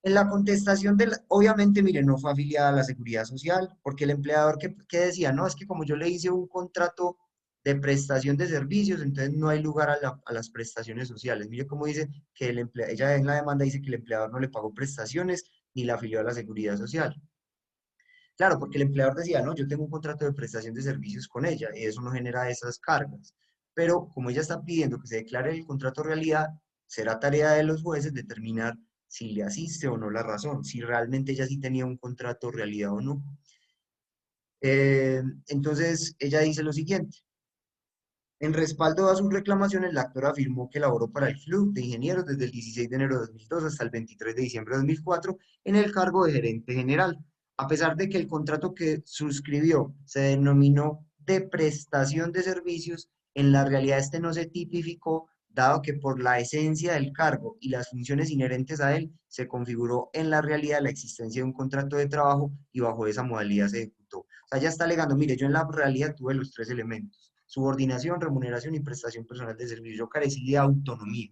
En la contestación obviamente, mire, no fue afiliada a la Seguridad Social, porque el empleador que decía, no, es que como yo le hice un contrato de prestación de servicios, entonces no hay lugar a las prestaciones sociales. Mire cómo dice que ella en la demanda dice que el empleador no le pagó prestaciones ni la afilió a la Seguridad Social. Claro, porque el empleador decía, no, yo tengo un contrato de prestación de servicios con ella y eso no genera esas cargas. Pero como ella está pidiendo que se declare el contrato realidad, será tarea de los jueces determinar si le asiste o no la razón, si realmente ella sí tenía un contrato realidad o no. Entonces, ella dice lo siguiente. En respaldo a sus reclamaciones, la actora afirmó que laboró para el Club de Ingenieros desde el 16 de enero de 2002 hasta el 23 de diciembre de 2004 en el cargo de gerente general. A pesar de que el contrato que suscribió se denominó de prestación de servicios, en la realidad este no se tipificó, dado que por la esencia del cargo y las funciones inherentes a él, se configuró en la realidad la existencia de un contrato de trabajo y bajo esa modalidad se ejecutó. O sea, ya está alegando, mire, yo en la realidad tuve los tres elementos: subordinación, remuneración y prestación personal de servicio. Yo carecí de autonomía.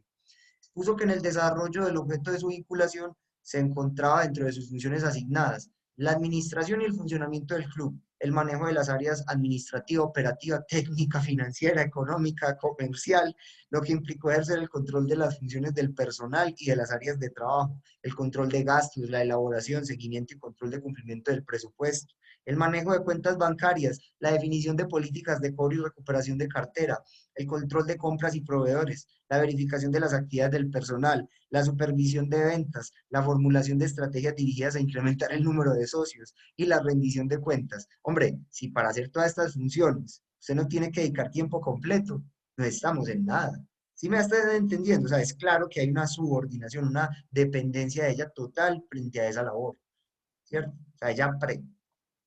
Puso que en el desarrollo del objeto de su vinculación se encontraba dentro de sus funciones asignadas la administración y el funcionamiento del club, el manejo de las áreas administrativa, operativa, técnica, financiera, económica, comercial, lo que implicó ejercer el control de las funciones del personal y de las áreas de trabajo, el control de gastos, la elaboración, seguimiento y control de cumplimiento del presupuesto, el manejo de cuentas bancarias, la definición de políticas de cobro y recuperación de cartera, el control de compras y proveedores, la verificación de las actividades del personal, la supervisión de ventas, la formulación de estrategias dirigidas a incrementar el número de socios y la rendición de cuentas. Hombre, si para hacer todas estas funciones usted no tiene que dedicar tiempo completo, no estamos en nada. ¿Sí me está entendiendo? O sea, es claro que hay una subordinación, una dependencia de ella total frente a esa labor, ¿cierto? O sea, ella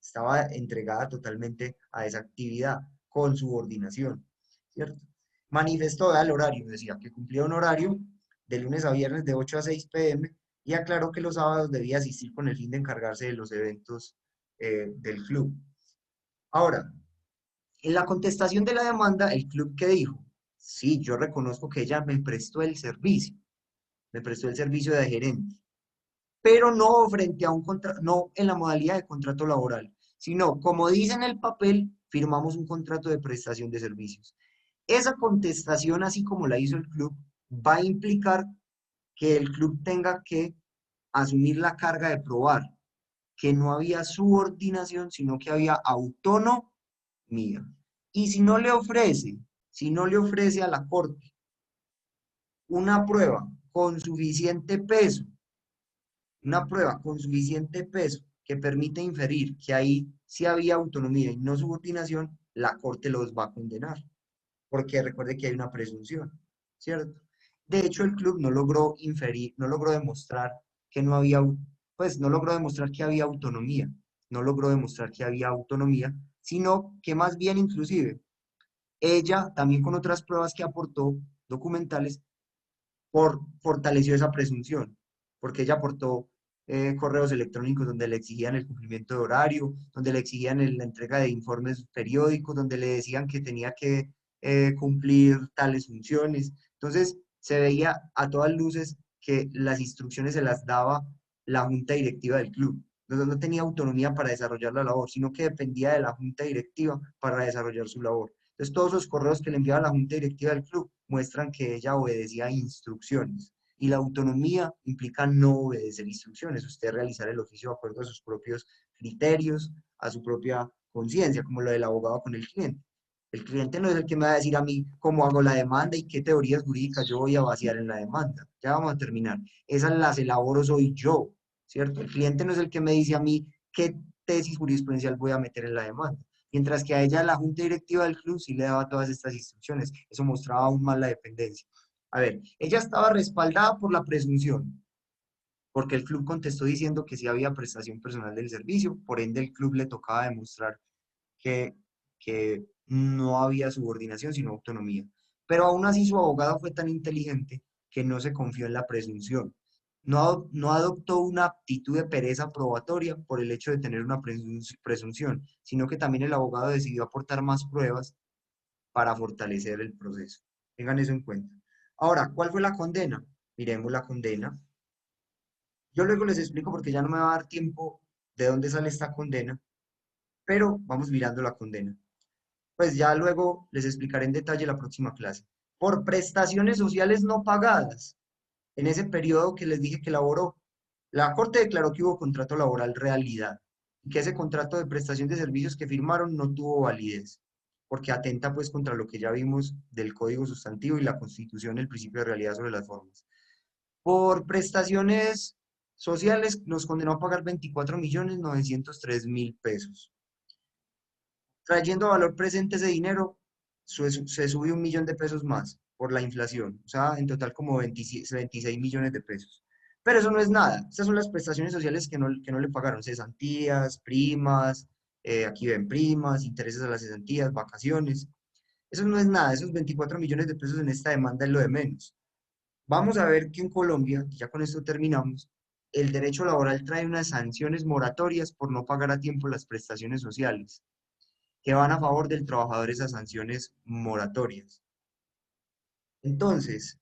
estaba entregada totalmente a esa actividad con subordinación, ¿cierto? Manifestó el horario, decía que cumplía un horario de lunes a viernes de 8 a 6 p.m. y aclaró que los sábados debía asistir con el fin de encargarse de los eventos del club. Ahora, en la contestación de la demanda, el club que dijo, sí, yo reconozco que ella me prestó el servicio de gerente, pero no frente a un contrato, no en la modalidad de contrato laboral, sino, como dice en el papel, firmamos un contrato de prestación de servicios. Esa contestación, así como la hizo el club, va a implicar que el club tenga que asumir la carga de probar que no había subordinación, sino que había autonomía. Y si no le ofrece a la corte una prueba con suficiente peso, una prueba con suficiente peso que permite inferir que ahí sí había autonomía y no subordinación, la corte los va a condenar, porque recuerde que hay una presunción, ¿cierto? De hecho, el club no logró inferir, no logró demostrar que no había, pues no logró demostrar que había autonomía, no logró demostrar que había autonomía, sino que más bien inclusive ella, también con otras pruebas que aportó, documentales, fortaleció esa presunción, porque ella aportó correos electrónicos donde le exigían el cumplimiento de horario, donde le exigían la entrega de informes periódicos, donde le decían que tenía que cumplir tales funciones. Entonces, se veía a todas luces que las instrucciones se las daba la junta directiva del club. Entonces, no tenía autonomía para desarrollar la labor, sino que dependía de la junta directiva para desarrollar su labor. Entonces, todos los correos que le enviaba la junta directiva del club muestran que ella obedecía instrucciones. Y la autonomía implica no obedecer instrucciones, usted realizar el oficio de acuerdo a sus propios criterios, a su propia conciencia, como lo del abogado con el cliente. El cliente no es el que me va a decir a mí cómo hago la demanda y qué teorías jurídicas yo voy a vaciar en la demanda. Ya vamos a terminar. Esas las elaboro soy yo, ¿cierto? El cliente no es el que me dice a mí qué tesis jurisprudencial voy a meter en la demanda. Mientras que a ella la junta directiva del club sí le daba todas estas instrucciones. Eso mostraba aún más la dependencia. A ver, ella estaba respaldada por la presunción, porque el club contestó diciendo que sí había prestación personal del servicio, por ende el club le tocaba demostrar que no había subordinación, sino autonomía. Pero aún así su abogado fue tan inteligente que no se confió en la presunción. No adoptó una actitud de pereza probatoria por el hecho de tener una presunción, sino que también el abogado decidió aportar más pruebas para fortalecer el proceso. Tengan eso en cuenta. Ahora, ¿cuál fue la condena? Miremos la condena. Yo luego les explico porque ya no me va a dar tiempo de dónde sale esta condena, pero vamos mirando la condena. Pues ya luego les explicaré en detalle la próxima clase. Por prestaciones sociales no pagadas, en ese periodo que les dije que elaboró, la Corte declaró que hubo contrato laboral realidad y que ese contrato de prestación de servicios que firmaron no tuvo validez, porque atenta pues contra lo que ya vimos del Código Sustantivo y la Constitución, el principio de realidad sobre las formas. Por prestaciones sociales nos condenó a pagar 24.903.000 pesos. Trayendo a valor presente ese dinero, se subió 1 millón de pesos más por la inflación, o sea, en total como 26 millones de pesos. Pero eso no es nada, estas son las prestaciones sociales que no le pagaron, cesantías, primas, aquí ven primas, intereses a las cesantías, vacaciones. Eso no es nada, esos 24 millones de pesos en esta demanda es lo de menos. Vamos a ver que en Colombia, y ya con esto terminamos, el derecho laboral trae unas sanciones moratorias por no pagar a tiempo las prestaciones sociales, que van a favor del trabajador esas sanciones moratorias. Entonces,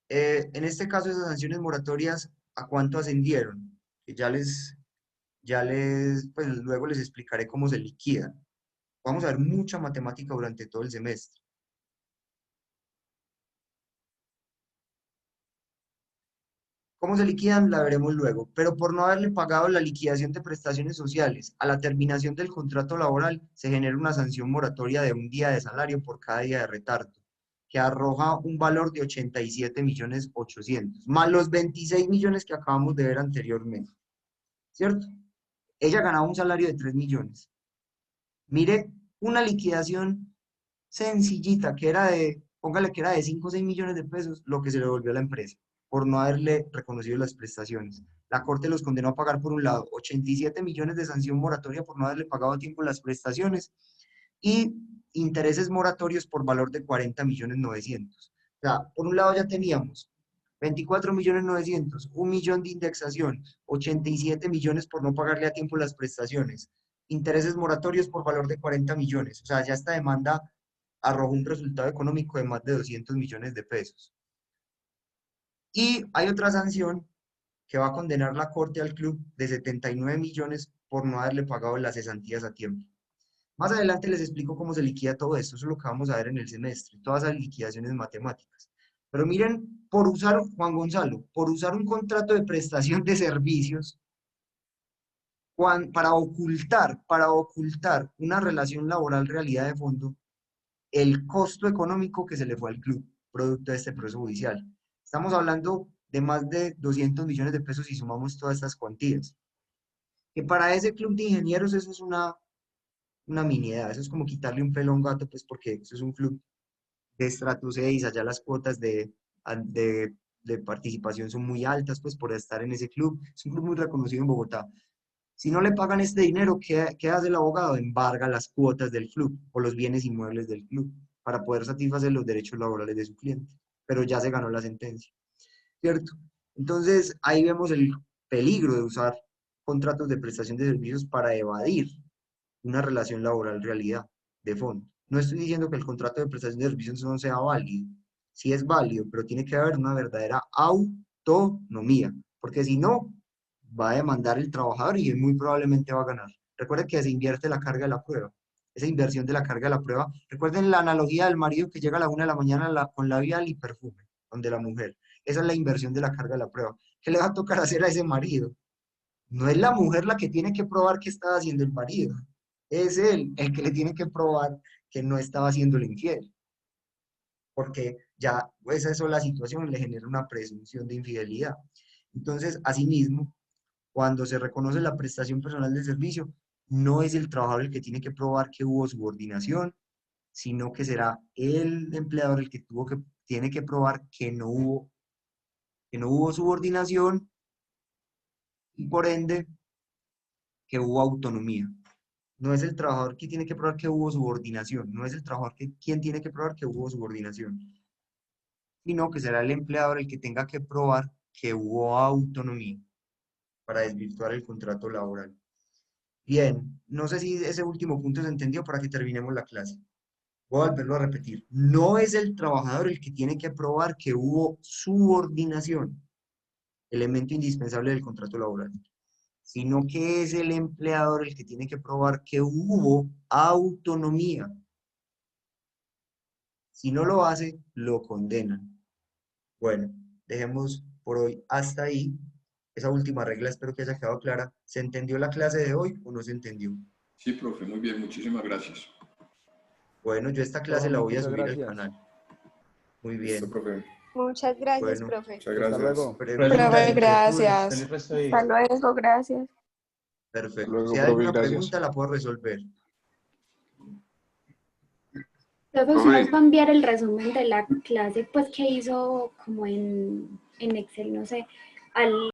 en este caso esas sanciones moratorias, ¿a cuánto ascendieron? Que pues luego les explicaré cómo se liquidan. Vamos a ver mucha matemática durante todo el semestre. ¿Cómo se liquidan? La veremos luego. Pero por no haberle pagado la liquidación de prestaciones sociales a la terminación del contrato laboral, se genera una sanción moratoria de 1 día de salario por cada día de retardo, que arroja un valor de 87.800.000, más los 26 millones que acabamos de ver anteriormente. ¿Cierto? Ella ganaba un salario de 3 millones. Mire, una liquidación sencillita, que era póngale que era de 5 o 6 millones de pesos, lo que se le devolvió a la empresa, por no haberle reconocido las prestaciones. La Corte los condenó a pagar, por un lado, 87 millones de sanción moratoria por no haberle pagado a tiempo las prestaciones y intereses moratorios por valor de 40.900.000. O sea, por un lado ya teníamos 24.900.000, 1 millón de indexación, 87 millones por no pagarle a tiempo las prestaciones, intereses moratorios por valor de 40 millones. O sea, ya esta demanda arrojó un resultado económico de más de 200 millones de pesos. Y hay otra sanción que va a condenar la Corte al club de 79 millones por no haberle pagado las cesantías a tiempo. Más adelante les explico cómo se liquida todo esto, eso es lo que vamos a ver en el semestre, todas las liquidaciones matemáticas. Pero miren, por usar, Juan Gonzalo, por usar un contrato de prestación de servicios, para ocultar una relación laboral realidad de fondo, el costo económico que se le fue al club, producto de este proceso judicial. Estamos hablando de más de 200 millones de pesos si sumamos todas estas cuantías. Que para ese club de ingenieros eso es una miniedad, eso es como quitarle un pelo a un gato, pues porque eso es un club de estrato 6, allá las cuotas de participación son muy altas, pues por estar en ese club. Es un club muy reconocido en Bogotá. Si no le pagan este dinero, ¿qué hace el abogado? Embarga las cuotas del club o los bienes inmuebles del club para poder satisfacer los derechos laborales de su cliente. Pero ya se ganó la sentencia, ¿cierto? Entonces, ahí vemos el peligro de usar contratos de prestación de servicios para evadir una relación laboral realidad de fondo. No estoy diciendo que el contrato de prestación de servicios no sea válido. Sí es válido, pero tiene que haber una verdadera autonomía, porque si no, va a demandar el trabajador y muy probablemente va a ganar. Recuerden que se invierte la carga de la prueba. Esa inversión de la carga de la prueba. Recuerden la analogía del marido que llega a la 1 de la mañana con labial y perfume, donde la mujer. Esa es la inversión de la carga de la prueba. ¿Qué le va a tocar hacer a ese marido? No es la mujer la que tiene que probar que estaba haciendo el marido. Es él el que le tiene que probar que no estaba haciendo el infiel. Porque ya esa sola situación le genera una presunción de infidelidad. Entonces, asimismo, cuando se reconoce la prestación personal de servicio, no es el trabajador el que tiene que probar que hubo subordinación, sino que será el empleador el que tiene que probar que no hubo subordinación y por ende que hubo autonomía. No es el trabajador que tiene que probar que hubo subordinación, no es el trabajador quien tiene que probar que hubo subordinación, sino que será el empleador el que tenga que probar que hubo autonomía para desvirtuar el contrato laboral. Bien, no sé si ese último punto se entendió para que terminemos la clase. Voy a volverlo a repetir. No es el trabajador el que tiene que probar que hubo subordinación, elemento indispensable del contrato laboral, sino que es el empleador el que tiene que probar que hubo autonomía. Si no lo hace, lo condenan. Bueno, dejemos por hoy hasta ahí. Esa última regla espero que haya quedado clara. ¿Se entendió la clase de hoy o no se entendió? Sí, profe, muy bien, muchísimas gracias. Bueno, yo esta clase la voy a subir al canal. Muy Listo, bien. profe. Muchas gracias, Bueno, profe. Muchas Hasta gracias. luego. preguntas, Profe, inquietudes. gracias. Feliz resto de Hasta día. luego, gracias. Perfecto. Luego, Si hay profe, alguna gracias. pregunta, la puedo resolver. Profe, ¿usted Profe. nos va a enviar el resumen de la clase pues que hizo como en Excel, no sé, al